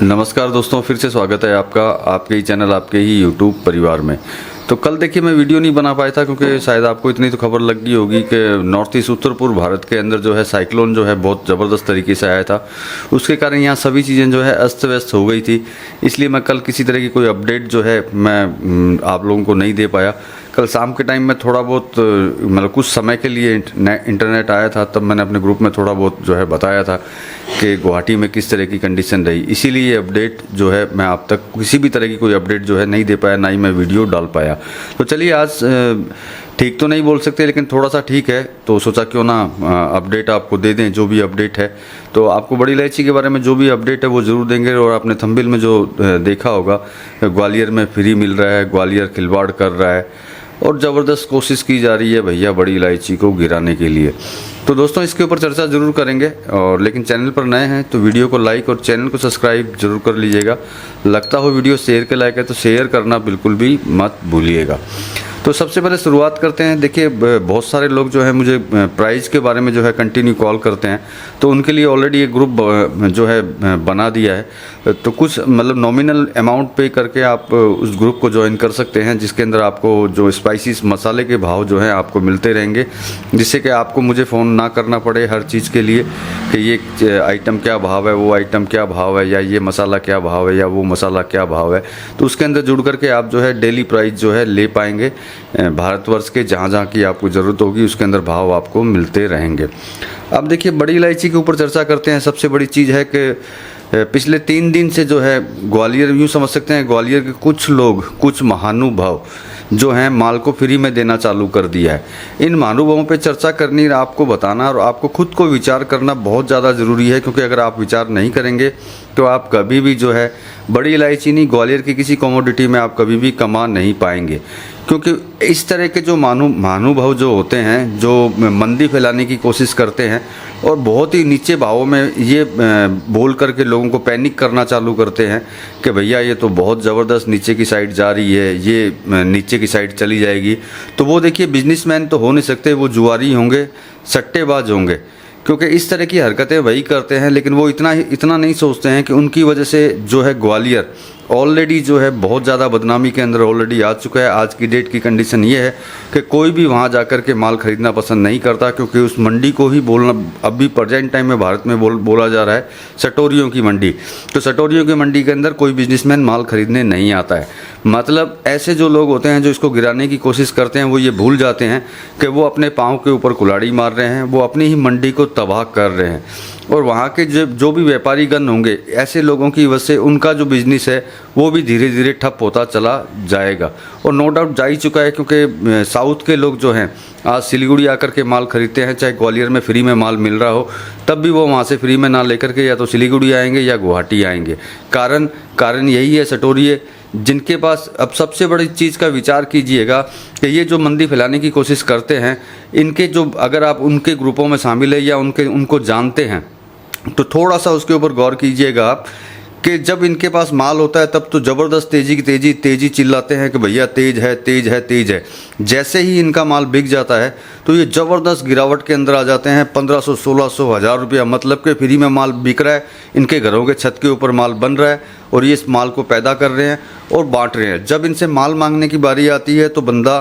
नमस्कार दोस्तों, फिर से स्वागत है आपका आपके ही चैनल आपके ही यूट्यूब परिवार में। तो कल देखिए मैं वीडियो नहीं बना पाया था क्योंकि शायद आपको इतनी तो खबर लग गई होगी कि नॉर्थ ईस्ट उत्तर पूर्व भारत के अंदर जो है साइक्लोन जो है बहुत ज़बरदस्त तरीके से आया था। उसके कारण यहाँ सभी चीज़ें जो है अस्त व्यस्त हो गई थी, इसलिए मैं कल किसी तरह की कोई अपडेट जो है मैं आप लोगों को नहीं दे पाया। कल शाम के टाइम में थोड़ा बहुत मतलब कुछ समय के लिए इंटरनेट आया था, तब मैंने अपने ग्रुप में थोड़ा बहुत जो है बताया था कि गुवाहाटी में किस तरह की कंडीशन रही। इसीलिए ये अपडेट जो है मैं आप तक किसी भी तरह की कोई अपडेट जो है नहीं दे पाया, ना ही मैं वीडियो डाल पाया। तो चलिए आज ठीक तो नहीं बोल सकते लेकिन थोड़ा सा ठीक है, तो सोचा क्यों ना अपडेट आपको दे दें जो भी अपडेट है। तो आपको बड़ी इलायची के बारे में जो भी अपडेट है वो ज़रूर देंगे। और आपने थंबनेल में जो देखा होगा, ग्वालियर में फ्री मिल रहा है, ग्वालियर खिलवाड़ कर रहा है और ज़बरदस्त कोशिश की जा रही है भैया बड़ी इलायची को गिराने के लिए। तो दोस्तों इसके ऊपर चर्चा ज़रूर करेंगे, और लेकिन चैनल पर नए हैं तो वीडियो को लाइक और चैनल को सब्सक्राइब जरूर कर लीजिएगा। लगता हो वीडियो शेयर के लायक है तो शेयर करना बिल्कुल भी मत भूलिएगा। तो सबसे पहले शुरुआत करते हैं। देखिए बहुत सारे लोग जो है मुझे प्राइस के बारे में जो है कंटिन्यू कॉल करते हैं, तो उनके लिए ऑलरेडी एक ग्रुप जो है बना दिया है। तो कुछ मतलब नॉमिनल अमाउंट पे करके आप उस ग्रुप को ज्वाइन कर सकते हैं, जिसके अंदर आपको जो स्पाइसीज मसाले के भाव जो हैं आपको मिलते रहेंगे, जिससे कि आपको मुझे फ़ोन ना करना पड़े हर चीज़ के लिए कि ये आइटम क्या भाव है, वो आइटम क्या भाव है, या ये मसाला क्या भाव है, या वो मसाला क्या भाव है। तो उसके अंदर जुड़ करके आप जो है डेली प्राइस जो है ले पाएंगे। भारतवर्ष के जहाँ जहाँ की आपको ज़रूरत होगी उसके अंदर भाव आपको मिलते रहेंगे। अब देखिए बड़ी इलायची के ऊपर चर्चा करते हैं। सबसे बड़ी चीज़ है कि पिछले 3 दिन से जो है ग्वालियर, यूँ समझ सकते हैं ग्वालियर के कुछ लोग, कुछ महानुभाव जो हैं माल को फ्री में देना चालू कर दिया है। इन महानुभावों पे चर्चा करनी, आपको बताना और आपको खुद को विचार करना बहुत ज़्यादा ज़रूरी है, क्योंकि अगर आप विचार नहीं करेंगे तो आप कभी भी जो है बड़ी इलायची नहीं, ग्वालियर की किसी कमोडिटी में आप कभी भी कमा नहीं पाएंगे। क्योंकि इस तरह के जो महानुभाव जो होते हैं, जो मंदी फैलाने की कोशिश करते हैं और बहुत ही नीचे भावों में ये बोल करके लोगों को पैनिक करना चालू करते हैं कि भैया ये तो बहुत ज़बरदस्त नीचे की साइड जा रही है, ये नीचे की साइड चली जाएगी। तो वो देखिए बिजनेसमैन तो हो नहीं सकते, वो जुआरी होंगे, सट्टेबाज होंगे, क्योंकि इस तरह की हरकतें वही करते हैं। लेकिन वो इतना नहीं सोचते हैं कि उनकी वजह से जो है ग्वालियर ऑलरेडी जो है बहुत ज़्यादा बदनामी के अंदर ऑलरेडी आ चुका है। आज की डेट की कंडीशन ये है कि कोई भी वहाँ जाकर के माल ख़रीदना पसंद नहीं करता, क्योंकि उस मंडी को ही बोलना अभी प्रेजेंट टाइम में भारत में बोला जा रहा है सटोरियों की मंडी। तो सटोरियों की मंडी के अंदर कोई बिजनेसमैन माल खरीदने नहीं आता है। मतलब ऐसे जो लोग होते हैं जो इसको गिराने की कोशिश करते हैं, वो ये भूल जाते हैं कि वो अपने पाँव के ऊपर कुल्हाड़ी मार रहे हैं, वो अपनी ही मंडी को तबाह कर रहे हैं। और वहाँ के जो भी व्यापारी गण होंगे, ऐसे लोगों की वजह से उनका जो बिजनेस है वो भी धीरे धीरे ठप होता चला जाएगा। और नो डाउट जा ही चुका है, क्योंकि साउथ के लोग जो हैं आज सिलीगुड़ी आकर के माल खरीदते हैं, चाहे ग्वालियर में फ्री में माल मिल रहा हो तब भी वो वहाँ से फ्री में ना लेकर के या तो सिलीगुड़ी आएंगे या गुवाहाटी आएंगे। कारण यही है सटोरिये जिनके पास। अब सबसे बड़ी चीज़ का विचार कीजिएगा कि ये जो मंदी फैलाने की कोशिश करते हैं, इनके जो अगर आप उनके ग्रुपों में शामिल है या उनको जानते हैं तो थोड़ा सा उसके ऊपर गौर कीजिएगा आप कि जब इनके पास माल होता है तब तो ज़बरदस्त तेज़ी चिल्लाते हैं कि भैया तेज़ है तेज़ है तेज़ है। जैसे ही इनका माल बिक जाता है तो ये ज़बरदस्त गिरावट के अंदर आ जाते हैं। 1500, 1600, 1000 रुपया, मतलब कि फ्री में माल बिक रहा है, इनके घरों के छत के ऊपर माल बन रहा है और ये इस माल को पैदा कर रहे हैं और बांट रहे हैं। जब इनसे माल मांगने की बारी आती है तो बंदा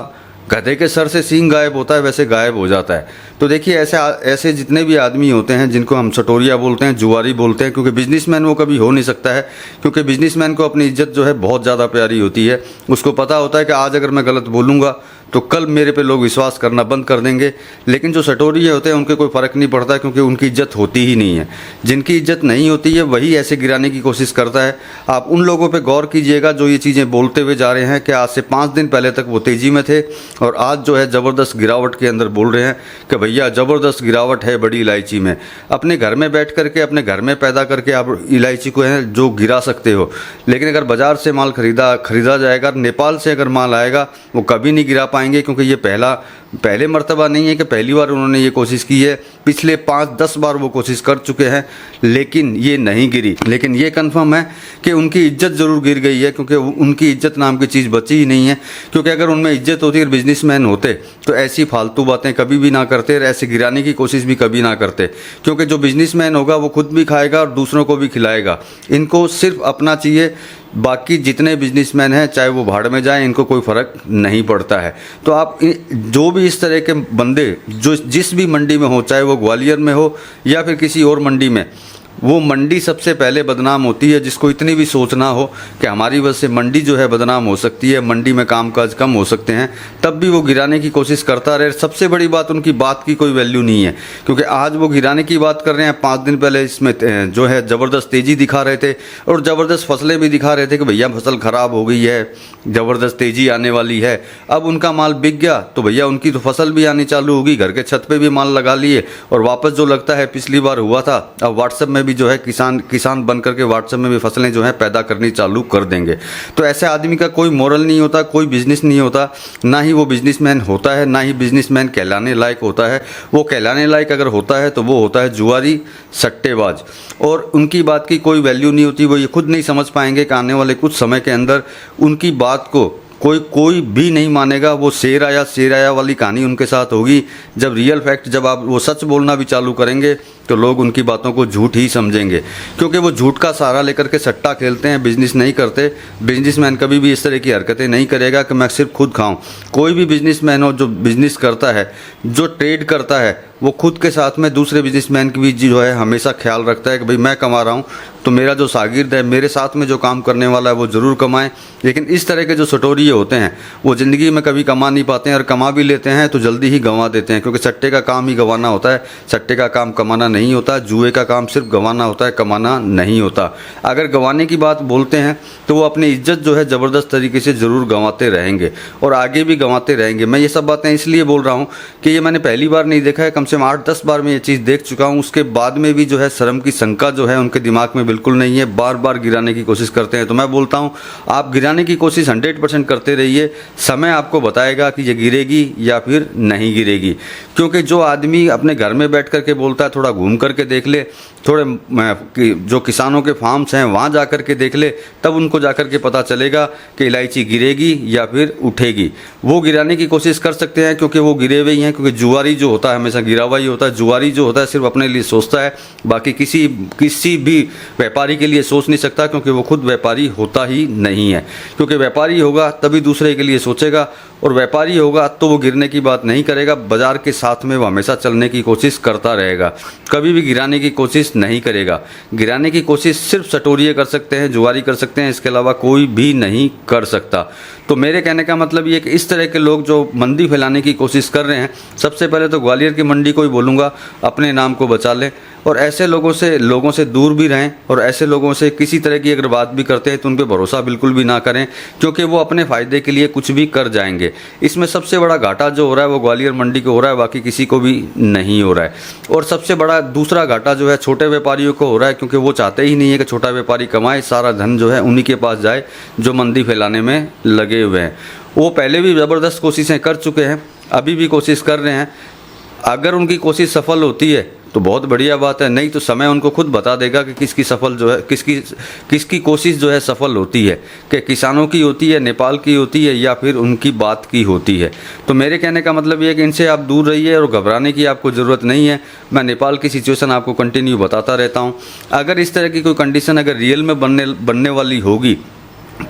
गधे के सर से सींग गायब होता है वैसे गायब हो जाता है। तो देखिए ऐसे जितने भी आदमी होते हैं जिनको हम सटोरिया बोलते हैं, जुआरी बोलते हैं, क्योंकि बिजनेसमैन वो कभी हो नहीं सकता है, क्योंकि बिजनेसमैन को अपनी इज्जत जो है बहुत ज़्यादा प्यारी होती है। उसको पता होता है कि आज अगर मैं गलत बोलूँगा तो कल मेरे पे लोग विश्वास करना बंद कर देंगे। लेकिन जो सटोरिये होते हैं उनके कोई फ़र्क नहीं पड़ता, क्योंकि उनकी इज्जत होती ही नहीं है। जिनकी इज्जत नहीं होती है वही ऐसे गिराने की कोशिश करता है। आप उन लोगों पे गौर कीजिएगा जो ये चीज़ें बोलते हुए जा रहे हैं कि आज से 5 दिन पहले तक वो तेज़ी में थे और आज जो है ज़बरदस्त गिरावट के अंदर बोल रहे हैं कि भैया ज़बरदस्त गिरावट है बड़ी इलायची में। अपने घर में बैठ करके, अपने घर में पैदा करके आप इलायची को है जो गिरा सकते हो, लेकिन अगर बाज़ार से माल खरीदा जाएगा, नेपाल से अगर माल आएगा वो कभी नहीं गिरा पाएंगे, क्योंकि ये पहला पहले मर्तबा नहीं है कि पहली बार उन्होंने ये कोशिश की है, पिछले 5-10 बार वो कोशिश कर चुके हैं, लेकिन ये नहीं गिरी। लेकिन ये कंफर्म है कि उनकी इज्जत ज़रूर गिर गई है, क्योंकि उनकी इज्जत नाम की चीज़ बची ही नहीं है। क्योंकि अगर उनमें इज्जत होती और बिजनेसमैन होते तो ऐसी फालतू बातें कभी भी ना करते और ऐसे गिराने की कोशिश भी कभी ना करते। क्योंकि जो बिजनेसमैन होगा वो खुद भी खाएगा और दूसरों को भी खिलाएगा। इनको सिर्फ अपना चाहिए, बाकी जितने बिजनेसमैन हैं चाहे वो भाड़ में जाएं, इनको कोई फ़र्क नहीं पड़ता है। तो आप जो भी इस तरह के बंदे जो जिस भी मंडी में हो, चाहे वो ग्वालियर में हो या फिर किसी और मंडी में, वो मंडी सबसे पहले बदनाम होती है। जिसको इतनी भी सोच ना हो कि हमारी वजह से मंडी जो है बदनाम हो सकती है, मंडी में कामकाज कम हो सकते हैं, तब भी वो गिराने की कोशिश करता रहे। सबसे बड़ी बात, उनकी बात की कोई वैल्यू नहीं है। क्योंकि आज वो गिराने की बात कर रहे हैं, 5 दिन पहले इसमें जो है ज़बरदस्त तेज़ी दिखा रहे थे और ज़बरदस्त फसलें भी दिखा रहे थे कि भैया फसल ख़राब हो गई है, ज़बरदस्त तेज़ी आने वाली है। अब उनका माल बिक गया तो भैया उनकी तो फसल भी आनी चालू होगी, घर के छत पे भी माल लगा लिए और वापस जो लगता है पिछली बार हुआ था, अब व्हाट्सएप में भी जो है किसान बन करके व्हाट्सएप में भी फसलें जो है पैदा करनी चालू कर देंगे। तो ऐसे आदमी का कोई मोरल नहीं होता, कोई बिजनेस नहीं होता, ना ही वो बिजनेसमैन होता है, ना ही बिजनेसमैन कहलाने लायक होता है। वो कहलाने लायक अगर होता है तो वो होता है जुआरी, सट्टेबाज, और उनकी बात की कोई वैल्यू नहीं होती। वो ये खुद नहीं समझ पाएंगे कि आने वाले कुछ समय के अंदर उनकी बात को कोई भी नहीं मानेगा। वो शेर आया वाली कहानी उनके साथ होगी। जब रियल फैक्ट, जब आप वो सच बोलना भी चालू करेंगे तो लोग उनकी बातों को झूठ ही समझेंगे। क्योंकि वो झूठ का सहारा लेकर के सट्टा खेलते हैं, बिजनेस नहीं करते। बिजनेसमैन कभी भी इस तरह की हरकतें नहीं करेगा कि मैं सिर्फ खुद खाऊं। कोई भी बिजनेसमैन हो जो बिजनेस करता है, जो ट्रेड करता है, वो खुद के साथ में दूसरे बिजनेसमैन की भी जो है हमेशा ख्याल रखता है कि भाई मैं कमा रहा हूँ तो मेरा जो शागिर्द है, मेरे साथ में जो काम करने वाला है, वो ज़रूर कमाए। लेकिन इस तरह के जो सटोरिये होते हैं वो ज़िंदगी में कभी कमा नहीं पाते हैं, और कमा भी लेते हैं तो जल्दी ही गंवा देते हैं। क्योंकि सट्टे का काम ही गंवाना होता है, सट्टे का काम कमाना नहीं होता। जुए का काम सिर्फ गंवाना होता है, कमाना नहीं होता। अगर गंवाने की बात बोलते हैं तो वो अपनी इज्जत जो है ज़बरदस्त तरीके से ज़रूर गंवाते रहेंगे और आगे भी गंवाते रहेंगे। मैं ये सब बातें इसलिए बोल रहा हूँ कि ये मैंने पहली बार नहीं देखा है, कम से कम 8-10 बार मैं ये चीज़ देख चुका हूँ। उसके बाद में भी जो है शर्म की शंका जो है उनके दिमाग में बिल्कुल नहीं है, बार बार गिराने की कोशिश करते हैं। तो मैं बोलता हूँ आप गिराने की कोशिश 100% करते रहिए, समय आपको बताएगा कि ये गिरेगी या फिर नहीं गिरेगी। क्योंकि जो आदमी अपने घर में बैठ करके बोलता है थोड़ा घूम करके देख ले, थोड़े जो किसानों के फार्म्स हैं वहाँ जा कर के देख ले, तब उनको जा कर के पता चलेगा कि इलायची गिरेगी या फिर उठेगी। वो गिराने की कोशिश कर सकते हैं क्योंकि वो गिरे हुए ही हैं। क्योंकि जुआरी जो होता है हमेशा गिरा हुआ ही होता है। जुआरी जो होता है सिर्फ अपने लिए सोचता है, बाकी किसी भी व्यापारी के लिए सोच नहीं सकता, क्योंकि वो खुद व्यापारी होता ही नहीं है। क्योंकि व्यापारी होगा तभी दूसरे के लिए सोचेगा, और व्यापारी होगा तो वो गिरने की बात नहीं करेगा। बाजार के साथ में वो हमेशा चलने की कोशिश करता रहेगा, कभी भी गिराने की कोशिश नहीं करेगा। गिराने की कोशिश सिर्फ सटोरिये कर सकते हैं, जुआरी कर सकते हैं, इसके अलावा कोई भी नहीं कर सकता। तो मेरे कहने का मतलब ये कि इस तरह के लोग जो मंदी फैलाने की कोशिश कर रहे हैं, सबसे पहले तो ग्वालियर की मंडी को ही बोलूँगा अपने नाम को बचा लें, और ऐसे लोगों से दूर भी रहें। और ऐसे लोगों से किसी तरह की अगर बात भी करते हैं तो उन पर भरोसा बिल्कुल भी ना करें, क्योंकि वो अपने फ़ायदे के लिए कुछ भी कर जाएंगे। इसमें सबसे बड़ा घाटा जो हो रहा है वो ग्वालियर मंडी को हो रहा है, बाकी किसी को भी नहीं हो रहा है। और सबसे बड़ा दूसरा घाटा जो है छोटे व्यापारियों को हो रहा है, क्योंकि वो चाहते ही नहीं है कि छोटा व्यापारी कमाए, सारा धन जो है उन्हीं के पास जाए जो मंदी फैलाने में लगे हुए हैं। वो पहले भी ज़बरदस्त कोशिशें कर चुके हैं, अभी भी कोशिश कर रहे हैं। अगर उनकी कोशिश सफल होती है तो बहुत बढ़िया बात है, नहीं तो समय उनको खुद बता देगा कि किसकी कोशिश जो है सफल होती है, कि किसानों की होती है, नेपाल की होती है, या फिर उनकी बात की होती है। तो मेरे कहने का मतलब ये है कि इनसे आप दूर रहिए और घबराने की आपको ज़रूरत नहीं है। मैं नेपाल की सिचुएशन आपको कंटिन्यू बताता रहता हूँ। अगर इस तरह की कोई कंडीशन अगर रियल में बनने वाली होगी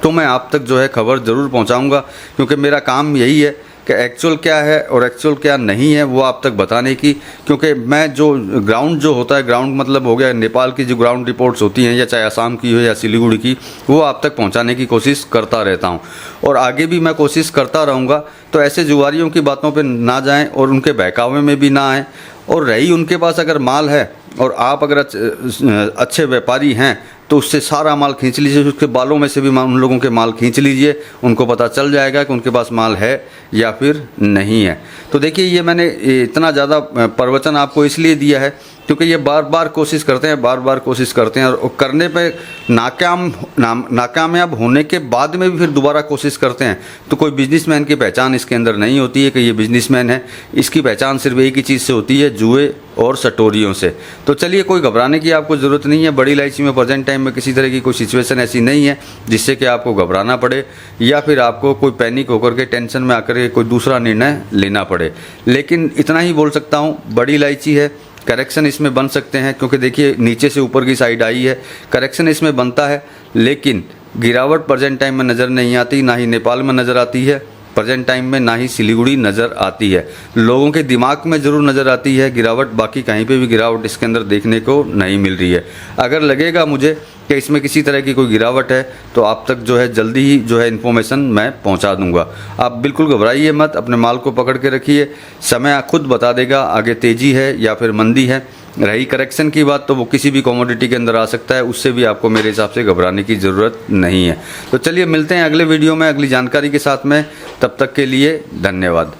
तो मैं आप तक जो है खबर ज़रूर पहुँचाऊँगा, क्योंकि मेरा काम यही है कि एक्चुअल क्या है और एक्चुअल क्या नहीं है वो आप तक बताने की। क्योंकि मैं जो ग्राउंड जो होता है, ग्राउंड मतलब हो गया नेपाल की जो ग्राउंड रिपोर्ट्स होती हैं, या चाहे असम की हो या सिलीगुड़ी की, वो आप तक पहुंचाने की कोशिश करता रहता हूं, और आगे भी मैं कोशिश करता रहूंगा। तो ऐसे जुआरियों की बातों पे ना जाएं और उनके बहकावे में भी ना आएँ। और रही उनके पास अगर माल है और आप अगर अच्छे व्यापारी हैं तो उससे सारा माल खींच लीजिए, उसके बालों में से भी उन लोगों के माल खींच लीजिए, उनको पता चल जाएगा कि उनके पास माल है या फिर नहीं है। तो देखिए, ये मैंने इतना ज़्यादा प्रवचन आपको इसलिए दिया है क्योंकि ये बार बार कोशिश करते हैं और करने पे नाकामयाब होने के बाद में भी फिर दोबारा कोशिश करते हैं। तो कोई बिजनेसमैन की पहचान इसके अंदर नहीं होती है कि ये बिजनेसमैन है। इसकी पहचान सिर्फ एक ही चीज़ से होती है, जुए और सटोरियों से। तो चलिए, कोई घबराने की आपको ज़रूरत नहीं है। बड़ी इलायची में प्रेजेंट टाइम में किसी तरह की कोई सिचुएशन ऐसी नहीं है जिससे कि आपको घबराना पड़े या फिर आपको कोई पैनिक होकर के टेंशन में आकर के कोई दूसरा निर्णय लेना पड़े। लेकिन इतना ही बोल सकता हूँ, बड़ी इलायची है, करेक्शन इसमें बन सकते हैं, क्योंकि देखिए नीचे से ऊपर की साइड आई है, करेक्शन इसमें बनता है। लेकिन गिरावट प्रेजेंट टाइम में नज़र नहीं आती, ना ही नेपाल में नज़र आती है प्रेजेंट टाइम में, ना ही सिलीगुड़ी नज़र आती है। लोगों के दिमाग में ज़रूर नज़र आती है गिरावट, बाकी कहीं पे भी गिरावट इसके अंदर देखने को नहीं मिल रही है। अगर लगेगा मुझे कि इसमें किसी तरह की कोई गिरावट है तो आप तक जो है जल्दी ही जो है इन्फॉर्मेशन मैं पहुंचा दूंगा। आप बिल्कुल घबराइए मत, अपने माल को पकड़ के रखिए, समय खुद बता देगा आगे तेज़ी है या फिर मंदी है। रही करेक्शन की बात, तो वो किसी भी कमोडिटी के अंदर आ सकता है, उससे भी आपको मेरे हिसाब से घबराने की ज़रूरत नहीं है। तो चलिए मिलते हैं अगले वीडियो में अगली जानकारी के साथ में, तब तक के लिए धन्यवाद।